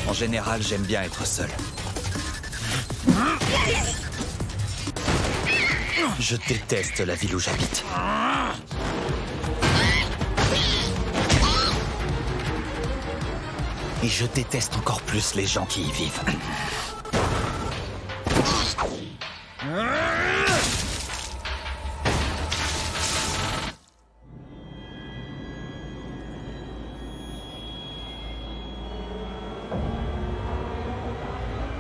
En général, j'aime bien être seul. Je déteste la ville où j'habite. Et je déteste encore plus les gens qui y vivent.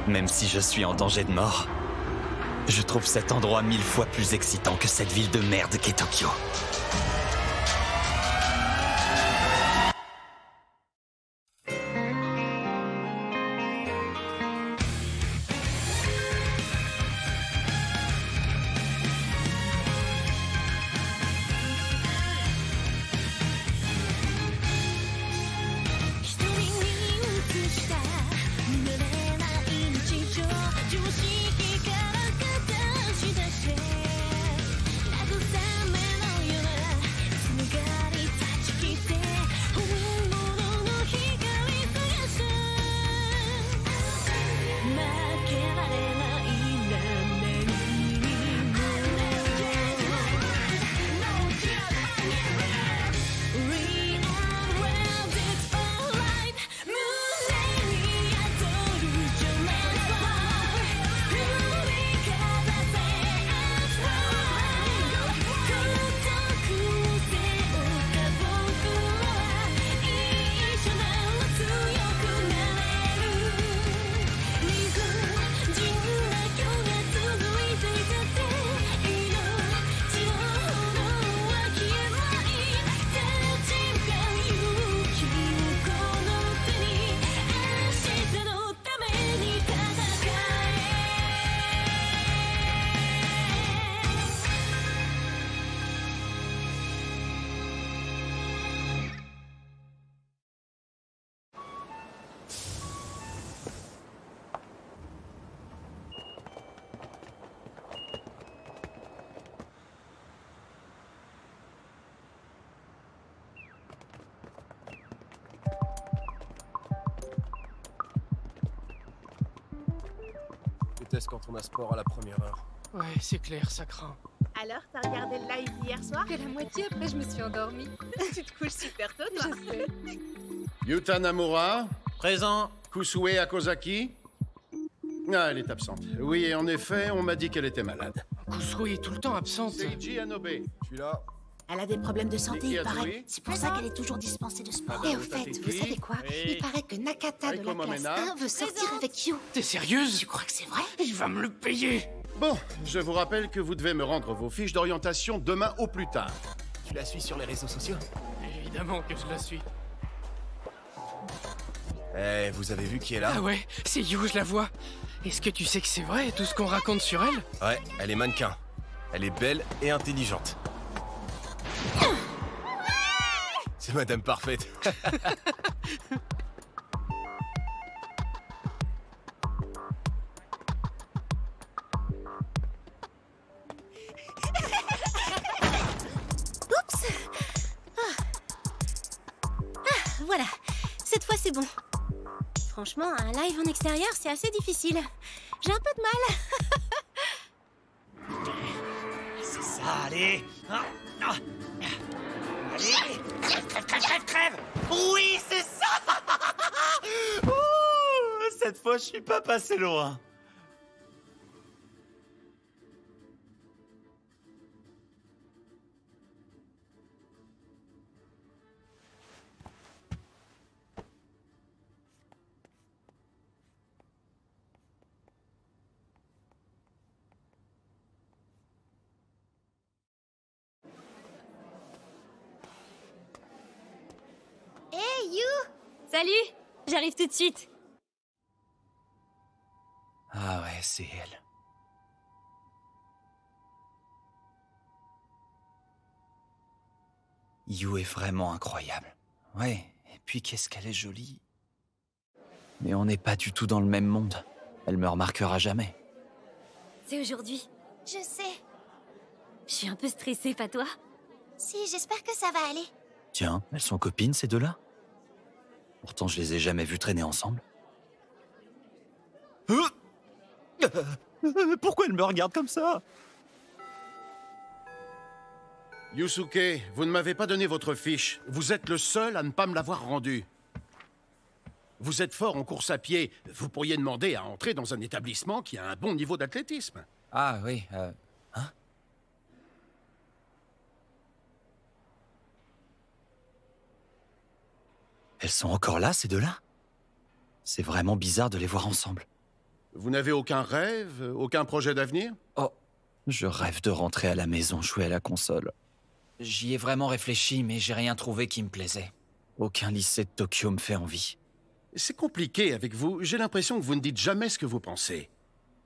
Même si je suis en danger de mort, je trouve cet endroit 1000 fois plus excitant que cette ville de merde qu'est Tokyo. Test quand on a sport à la première heure. Ouais, c'est clair, ça craint. Alors, t'as regardé le live hier soir? Que la moitié après, je me suis endormie. Tu te couches super tôt, toi. Je sais. Yuta Namura, Présent. Kusue Akozaki. Ah, elle est absente. Oui, et en effet, on m'a dit qu'elle était malade. Kusui est tout le temps absente. Seiji Anobe. Je suis là. Elle a des problèmes de santé, Niki il paraît. Atsui. C'est pour ça qu'elle est toujours dispensée de sport. Et au fait, vous savez quoi? Oui. Il paraît que Nakata de Aiko la classe Momena. 1 veut sortir avec You. T'es sérieuse? Tu crois que c'est vrai? Il va me le payer. Bon, je vous rappelle que vous devez me rendre vos fiches d'orientation demain au plus tard. Tu la suis sur les réseaux sociaux? Évidemment que je la suis. Eh, vous avez vu qui est là? Ah ouais, c'est You, je la vois. Est-ce que tu sais que c'est vrai, tout ce qu'on raconte sur elle? Ouais, elle est mannequin. Elle est belle et intelligente. C'est Madame Parfaite. Oups. Voilà. Cette fois, c'est bon. Franchement, un live en extérieur, c'est assez difficile. J'ai un peu de mal. C'est ça, allez. Allez. Crève. Oui, c'est ça. Ouh, cette fois, je suis pas passé loin. Hey, You! Salut! J'arrive tout de suite. Ah ouais, c'est elle. You est vraiment incroyable. Ouais, et puis qu'est-ce qu'elle est jolie. Mais on n'est pas du tout dans le même monde. Elle me remarquera jamais. C'est aujourd'hui. Je sais. Je suis un peu stressée, pas toi? Si, j'espère que ça va aller. Tiens, elles sont copines, ces deux-là? Pourtant, je les ai jamais vues traîner ensemble. Pourquoi elle me regarde comme ça? Yusuke, vous ne m'avez pas donné votre fiche. Vous êtes le seul à ne pas me l'avoir rendue. Vous êtes fort en course à pied. Vous pourriez demander à entrer dans un établissement qui a un bon niveau d'athlétisme. Ah oui, hein? Elles sont encore là, ces deux-là? C'est vraiment bizarre de les voir ensemble. Vous n'avez aucun rêve, aucun projet d'avenir? Oh, je rêve de rentrer à la maison jouer à la console. J'y ai vraiment réfléchi, mais j'ai rien trouvé qui me plaisait. Aucun lycée de Tokyo me fait envie. C'est compliqué avec vous. J'ai l'impression que vous ne dites jamais ce que vous pensez.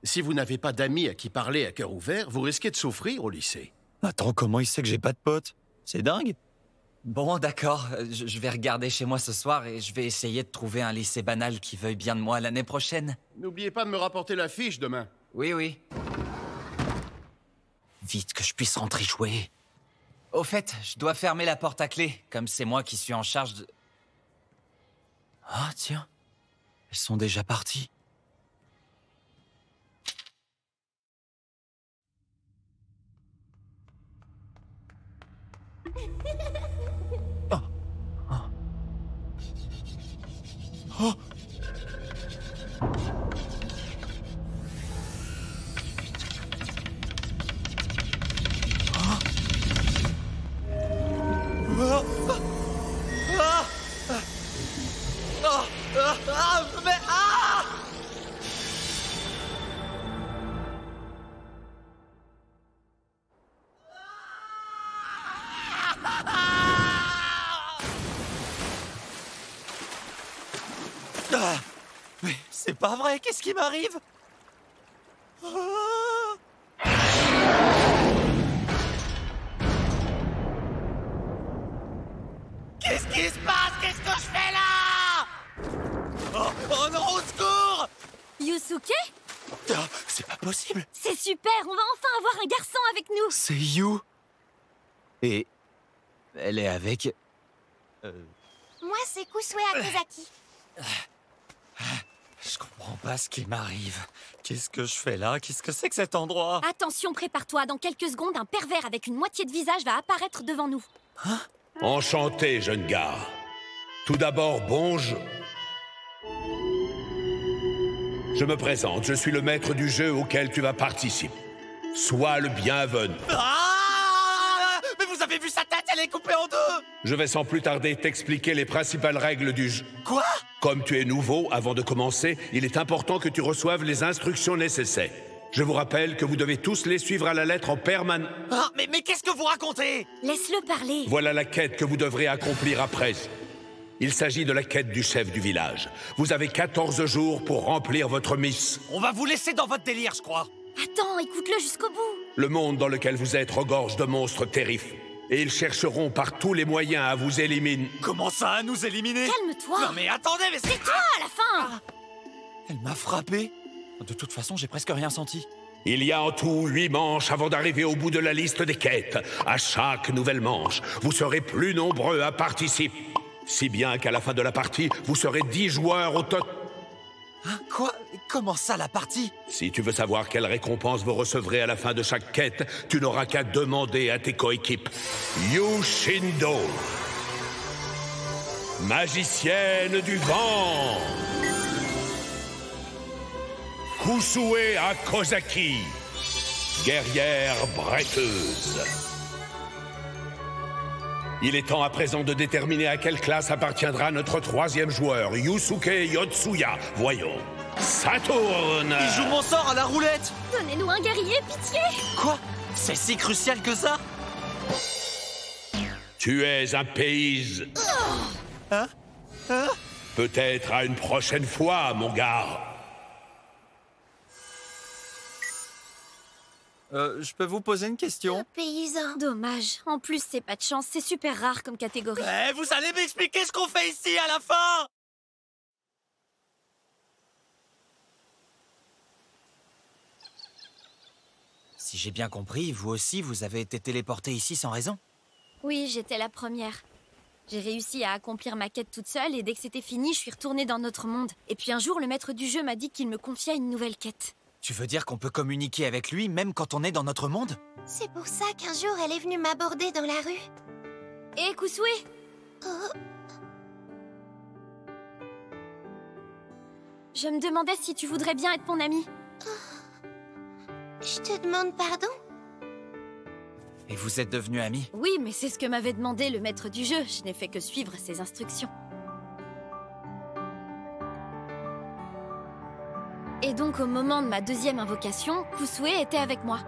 Si vous n'avez pas d'amis à qui parler à cœur ouvert, vous risquez de souffrir au lycée. Attends, comment il sait que j'ai pas de potes? C'est dingue. Bon, d'accord. Je vais regarder chez moi ce soir et je vais essayer de trouver un lycée banal qui veuille bien de moi l'année prochaine. N'oubliez pas de me rapporter la fiche demain. Oui, oui. Vite que je puisse rentrer jouer. Au fait, je dois fermer la porte à clé, comme c'est moi qui suis en charge de... Ah, tiens. Elles sont déjà parties. Oh. Oh. Oh. Mais mais c'est pas vrai, qu'est-ce qui m'arrive? Qu'est-ce qui se passe? Qu'est-ce que je fais là? Oh non, au secours! Yusuke? C'est pas possible! C'est super, on va enfin avoir un garçon avec nous. C'est You! Et... elle est avec... Moi, c'est Kusue Akozaki. Je comprends pas ce qui m'arrive. Qu'est-ce que je fais là? Qu'est-ce que c'est que cet endroit? Attention, prépare-toi, dans quelques secondes, un pervers avec une moitié de visage va apparaître devant nous. Hein? Enchanté, jeune gars. Tout d'abord, bonjour. Je me présente, je suis le maître du jeu auquel tu vas participer. Sois le bienvenu. Ah! Mais vous avez vu sa tête? Elle est coupée en deux! Je vais sans plus tarder t'expliquer les principales règles du jeu. Quoi? Comme tu es nouveau, avant de commencer, il est important que tu reçoives les instructions nécessaires. Je vous rappelle que vous devez tous les suivre à la lettre en permanence. Ah, mais qu'est-ce que vous racontez? Laisse-le parler. Voilà la quête que vous devrez accomplir après. Il s'agit de la quête du chef du village. Vous avez 14 jours pour remplir votre mission. On va vous laisser dans votre délire, je crois. Attends, écoute-le jusqu'au bout. Le monde dans lequel vous êtes regorge de monstres terrifiants. Et ils chercheront par tous les moyens à vous éliminer. Comment ça, à nous éliminer? Calme-toi. Non mais attendez, mais c'est... Tais-toi à la fin. Elle m'a frappé. De toute façon, j'ai presque rien senti. Il y a en tout 8 manches avant d'arriver au bout de la liste des quêtes. À chaque nouvelle manche, vous serez plus nombreux à participer. Si bien qu'à la fin de la partie, vous serez 10 joueurs au total. Hein? Quoi? Comment ça, la partie? Si tu veux savoir quelle récompense vous recevrez à la fin de chaque quête, tu n'auras qu'à demander à tes coéquipiers. Yushindo, magicienne du vent. Kusue Akozaki, guerrière bretteuse. Il est temps à présent de déterminer à quelle classe appartiendra notre troisième joueur, Yusuke Yotsuya. Voyons. Ça tourne! Il joue mon sort à la roulette! Donnez-nous un guerrier, pitié. Quoi? C'est si crucial que ça? Tu es un paysan. Hein? Hein? Peut-être à une prochaine fois, mon gars. Je peux vous poser une question? Paysan. Dommage. En plus, c'est pas de chance, c'est super rare comme catégorie. Eh, vous allez m'expliquer ce qu'on fait ici à la fin? Si j'ai bien compris, vous aussi, vous avez été téléporté ici sans raison? Oui, j'étais la première. J'ai réussi à accomplir ma quête toute seule et dès que c'était fini, je suis retournée dans notre monde. Et puis un jour, le maître du jeu m'a dit qu'il me confiait une nouvelle quête. Tu veux dire qu'on peut communiquer avec lui même quand on est dans notre monde? C'est pour ça qu'un jour, elle est venue m'aborder dans la rue. Hé, Kusue! Oh, Je me demandais si tu voudrais bien être mon amie. je te demande pardon? Et vous êtes devenus amis? Oui, mais c'est ce que m'avait demandé le maître du jeu. Je n'ai fait que suivre ses instructions. Et donc, au moment de ma deuxième invocation, Kusue était avec moi.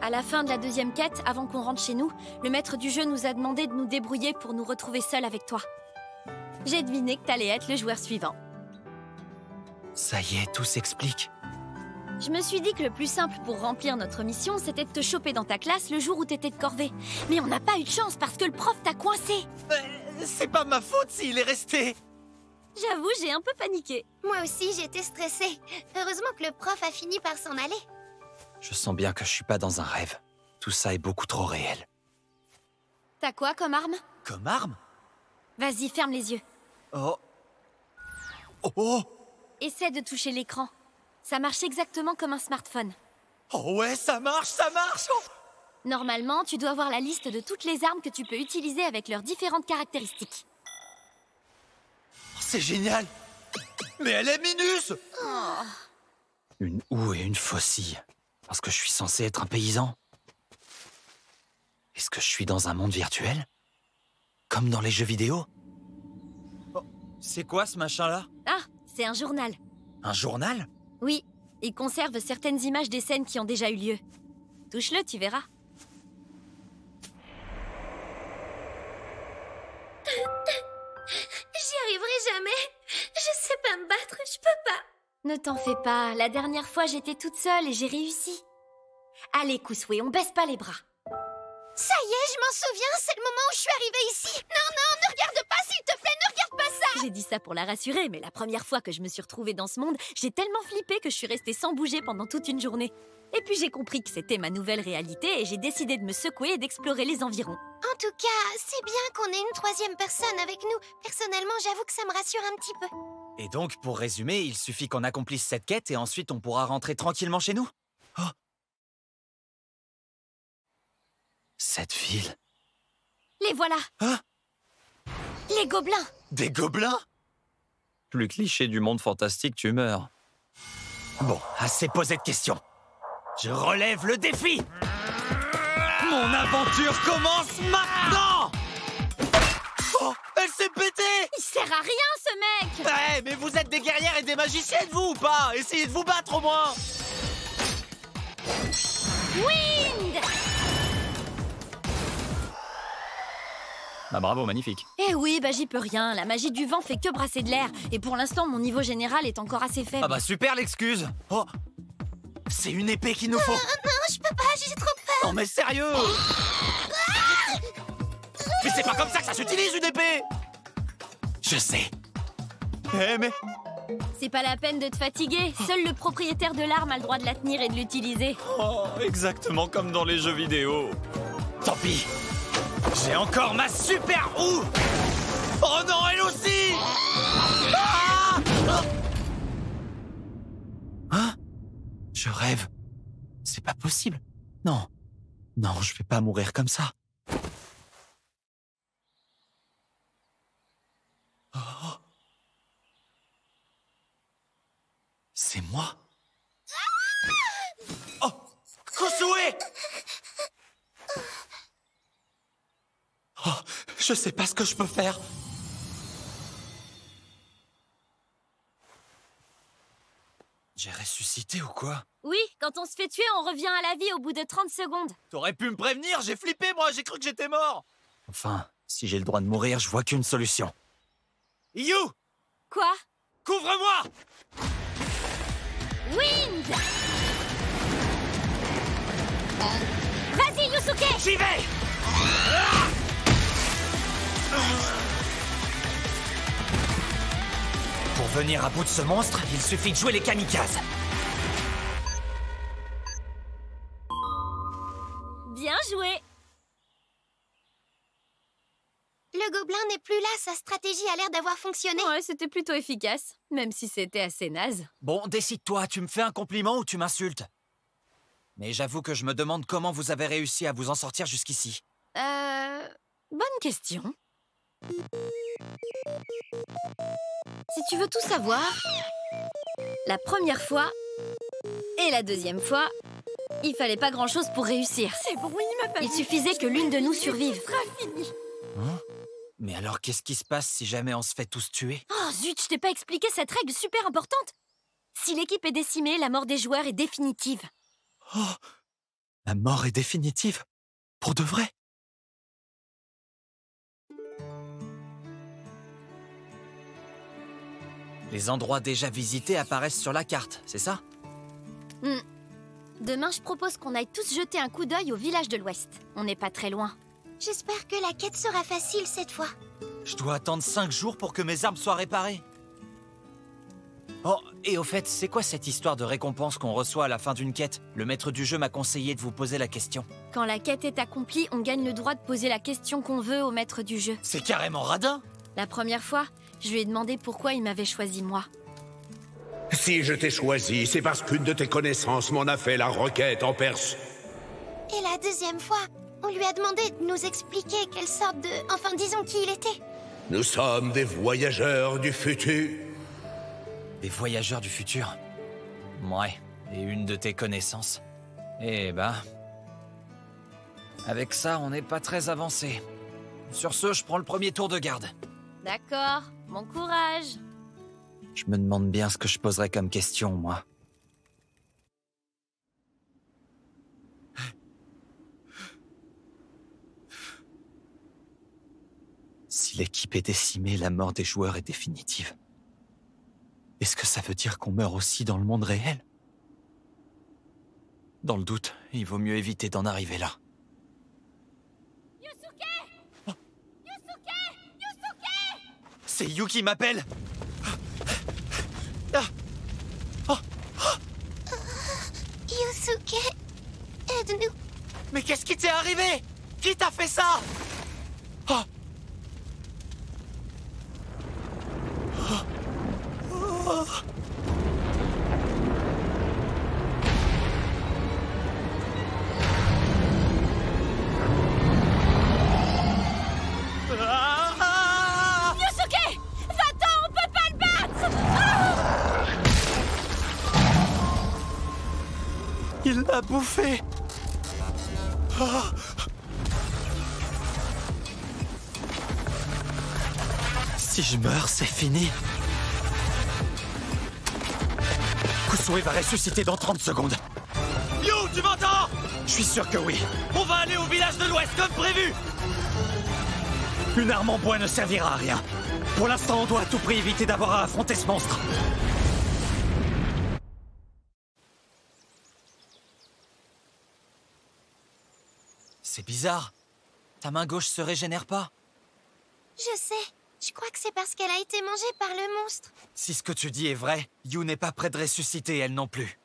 À la fin de la deuxième quête, avant qu'on rentre chez nous, le maître du jeu nous a demandé de nous débrouiller pour nous retrouver seuls avec toi. J'ai deviné que t'allais être le joueur suivant. Ça y est, tout s'explique. Je me suis dit que le plus simple pour remplir notre mission, c'était de te choper dans ta classe le jour où t'étais de corvée. Mais on n'a pas eu de chance parce que le prof t'a coincé. C'est pas ma faute s'il est resté. J'avoue, j'ai un peu paniqué. Moi aussi, j'étais stressée. Heureusement que le prof a fini par s'en aller. Je sens bien que je suis pas dans un rêve. Tout ça est beaucoup trop réel. T'as quoi comme arme? Comme arme? Vas-y, ferme les yeux. Oh. Oh. Essaie de toucher l'écran. Ça marche exactement comme un smartphone. Oh ouais, ça marche, ça marche. Oh. Normalement, tu dois avoir la liste de toutes les armes que tu peux utiliser avec leurs différentes caractéristiques. C'est génial. Mais elle est minus. Oh. Une houe et une faucille. Parce que je suis censé être un paysan. Est-ce que je suis dans un monde virtuel? Comme dans les jeux vidéo? Oh, c'est quoi ce machin-là? Ah, c'est un journal. Un journal? Oui, il conserve certaines images des scènes qui ont déjà eu lieu. Touche-le, tu verras. J'y arriverai jamais. Je sais pas me battre, je peux pas. Ne t'en fais pas, la dernière fois j'étais toute seule et j'ai réussi. Allez, Kusue, on baisse pas les bras. Ça y est, je m'en souviens, c'est le moment où je suis arrivée ici. Non, non, ne regarde pas, s'il te plaît, ne regarde pas ça. J'ai dit ça pour la rassurer, mais la première fois que je me suis retrouvée dans ce monde, j'ai tellement flippé que je suis restée sans bouger pendant toute une journée. Et puis j'ai compris que c'était ma nouvelle réalité et j'ai décidé de me secouer et d'explorer les environs. En tout cas, c'est bien qu'on ait une troisième personne avec nous. Personnellement, j'avoue que ça me rassure un petit peu. Et donc, pour résumer, il suffit qu'on accomplisse cette quête et ensuite on pourra rentrer tranquillement chez nous? Oh. Cette ville... Les voilà. Hein? Les gobelins. Des gobelins? Plus cliché du monde fantastique, tu meurs. Bon, assez posé de questions. Je relève le défi. Mon aventure commence maintenant. Oh, elle s'est pétée. Il sert à rien, ce mec. Ouais, mais vous êtes des guerrières et des magiciennes, vous, ou pas? Essayez de vous battre, au moins. Wind. Ah bravo, magnifique. Eh oui, bah j'y peux rien. La magie du vent fait que brasser de l'air. Et pour l'instant, mon niveau général est encore assez faible. Ah bah super l'excuse. Oh, c'est une épée qu'il nous faut. Non, je peux pas, j'ai trop peur. Non mais sérieux. Mais c'est pas comme ça que ça s'utilise une épée. Je sais. Eh mais... C'est pas la peine de te fatiguer. Seul le propriétaire de l'arme a le droit de la tenir et de l'utiliser. Oh, exactement comme dans les jeux vidéo. Tant pis. J'ai encore ma super houe. Oh non, elle aussi. Ah hein? Je rêve. C'est pas possible. Non. Non, je vais pas mourir comme ça. Oh. C'est moi. Oh, Kusue! Oh, je sais pas ce que je peux faire. J'ai ressuscité ou quoi? Oui, quand on se fait tuer, on revient à la vie au bout de 30 secondes. T'aurais pu me prévenir, j'ai flippé moi, j'ai cru que j'étais mort. Enfin, si j'ai le droit de mourir, je vois qu'une solution. You! Quoi? Couvre-moi! Wind! Vas-y, Yusuke! J'y vais! Pour venir à bout de ce monstre, il suffit de jouer les kamikazes. Bien joué. Le gobelin n'est plus là, sa stratégie a l'air d'avoir fonctionné. Ouais, c'était plutôt efficace, même si c'était assez naze. Bon, décide-toi, tu me fais un compliment ou tu m'insultes? Mais j'avoue que je me demande comment vous avez réussi à vous en sortir jusqu'ici. Bonne question. Si tu veux tout savoir, la première fois et la deuxième fois, il fallait pas grand-chose pour réussir. C'est bon, il m'a pas Il suffisait que l'une de nous survive. fini. Hein? Mais alors, qu'est-ce qui se passe si jamais on se fait tous tuer? Oh zut, je t'ai pas expliqué cette règle super importante. Si l'équipe est décimée, la mort des joueurs est définitive. Oh! La mort est définitive? Pour de vrai? Les endroits déjà visités apparaissent sur la carte, c'est ça? Demain, je propose qu'on aille tous jeter un coup d'œil au village de l'Ouest. On n'est pas très loin. J'espère que la quête sera facile cette fois. Je dois attendre 5 jours pour que mes armes soient réparées. Oh, et au fait, c'est quoi cette histoire de récompense qu'on reçoit à la fin d'une quête? Le maître du jeu m'a conseillé de vous poser la question. Quand la quête est accomplie, on gagne le droit de poser la question qu'on veut au maître du jeu. C'est carrément radin! La première fois, je lui ai demandé pourquoi il m'avait choisi moi. Si je t'ai choisi, c'est parce qu'une de tes connaissances m'en a fait la requête en Perse. Et la deuxième fois, on lui a demandé de nous expliquer quelle sorte de... Enfin, disons qui il était. Nous sommes des voyageurs du futur. Des voyageurs du futur? Ouais, et une de tes connaissances. Eh ben... Avec ça, on n'est pas très avancé. Sur ce, je prends le premier tour de garde. D'accord, bon courage. Je me demande bien ce que je poserais comme question, moi. Si l'équipe est décimée, la mort des joueurs est définitive. Est-ce que ça veut dire qu'on meurt aussi dans le monde réel? Dans le doute, il vaut mieux éviter d'en arriver là. Yusuke! Yusuke! Yusuke! C'est You qui m'appelle! Yusuke, aide-nous. Mais qu'est-ce qui t'est arrivé? Qui t'a fait ça? Oh. Oh. Ah. Yusuke! Va-t'en, on peut pas le battre! Il l'a bouffé! Oh. Si je meurs, c'est fini. Kusue va ressusciter dans 30 secondes. You, tu m'entends? Je suis sûr que oui. On va aller au village de l'Ouest comme prévu. Une arme en bois ne servira à rien. Pour l'instant, on doit à tout prix éviter d'avoir à affronter ce monstre. C'est bizarre. Ta main gauche se régénère pas. Je sais. Je crois que c'est parce qu'elle a été mangée par le monstre. Si ce que tu dis est vrai, You n'est pas près de ressusciter, elle non plus.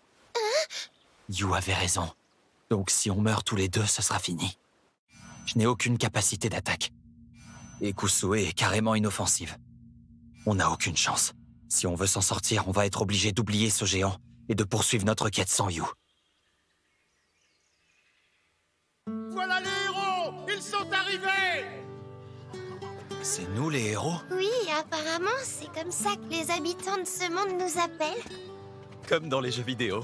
You avait raison. Donc si on meurt tous les deux, ce sera fini. Je n'ai aucune capacité d'attaque. Et Kusue est carrément inoffensive. On n'a aucune chance. Si on veut s'en sortir, on va être obligé d'oublier ce géant et de poursuivre notre quête sans You. Voilà les héros! Ils sont arrivés! C'est nous les héros? Oui, apparemment, c'est comme ça que les habitants de ce monde nous appellent. Comme dans les jeux vidéo.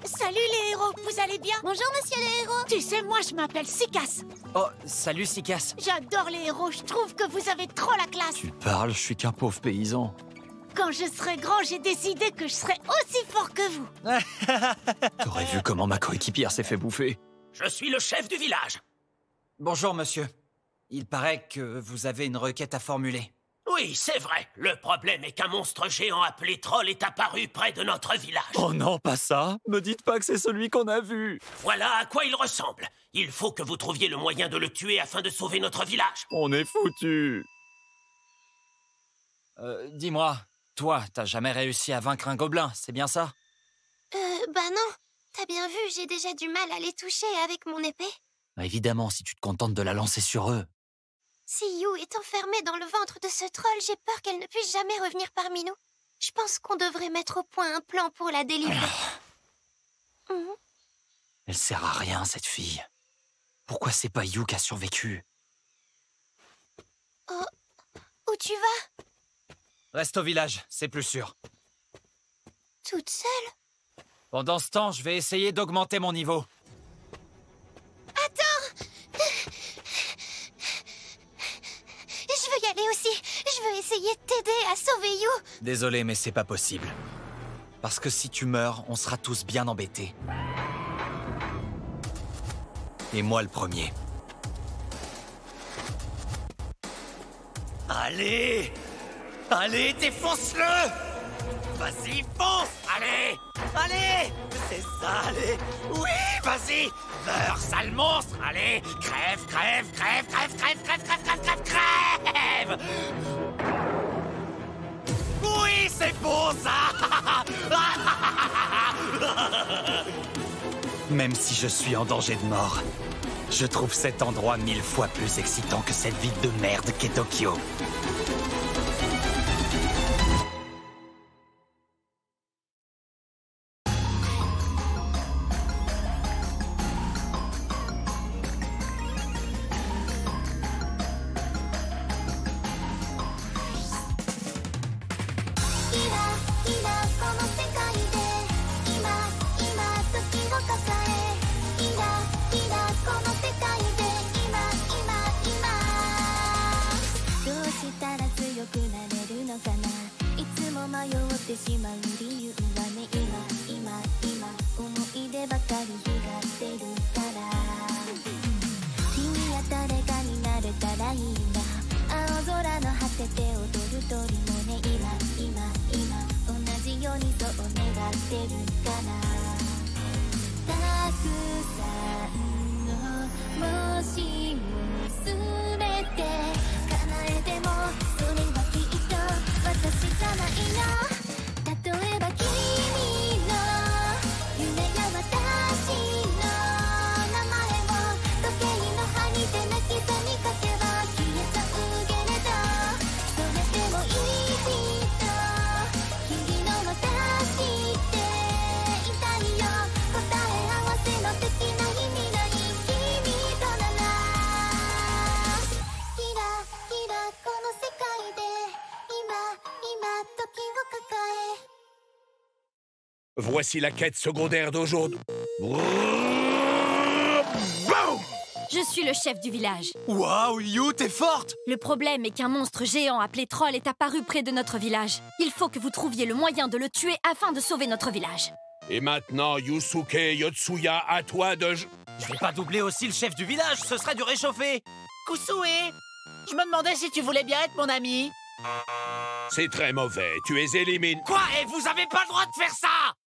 Salut les héros, vous allez bien? Bonjour, monsieur le héros. Tu sais, moi je m'appelle Sikas. Oh, salut Sikas. J'adore les héros, je trouve que vous avez trop la classe. Tu parles, je suis qu'un pauvre paysan. Quand je serai grand, j'ai décidé que je serai aussi fort que vous. T'aurais vu comment ma coéquipière s'est fait bouffer. Je suis le chef du village. Bonjour, monsieur. Il paraît que vous avez une requête à formuler. Oui, c'est vrai. Le problème est qu'un monstre géant appelé Troll est apparu près de notre village. Oh non, pas ça. Me dites pas que c'est celui qu'on a vu. Voilà à quoi il ressemble. Il faut que vous trouviez le moyen de le tuer afin de sauver notre village. On est foutus. Dis-moi, toi, t'as jamais réussi à vaincre un gobelin, c'est bien ça? Bah non. T'as bien vu, j'ai déjà du mal à les toucher avec mon épée. Évidemment, si tu te contentes de la lancer sur eux. Si Yu est enfermée dans le ventre de ce troll, j'ai peur qu'elle ne puisse jamais revenir parmi nous. Je pense qu'on devrait mettre au point un plan pour la délivrer. Elle sert à rien, cette fille. Pourquoi c'est pas Yu qui a survécu? Oh, où tu vas? Reste au village, c'est plus sûr. Toute seule? Pendant ce temps, je vais essayer d'augmenter mon niveau. Attends! Je veux y aller aussi. Je veux essayer de t'aider à sauver Yu. Désolé, mais c'est pas possible. Parce que si tu meurs, on sera tous bien embêtés. Et moi le premier. Allez! Allez, défonce-le! Vas-y, fonce! Allez! Allez! C'est ça, allez! Oui, vas-y! Meurs, sale monstre! Allez! Crève, crève, crève, crève, crève, crève, crève, crève, crève, crève! Oui, c'est beau, ça! Même si je suis en danger de mort, je trouve cet endroit 1000 fois plus excitant que cette ville de merde qu'est Tokyo. Voici la quête secondaire d'aujourd'hui. Je suis le chef du village. Waouh, Yu, t'es forte! Le problème est qu'un monstre géant appelé Troll est apparu près de notre village. Il faut que vous trouviez le moyen de le tuer afin de sauver notre village. Et maintenant, Yusuke Yotsuya, à toi de... Je vais pas doubler aussi le chef du village, ce serait du réchauffé. Kusue, je me demandais si tu voulais bien être mon ami. C'est très mauvais, tu es éliminé. Quoi? Et vous avez pas le droit de faire ça!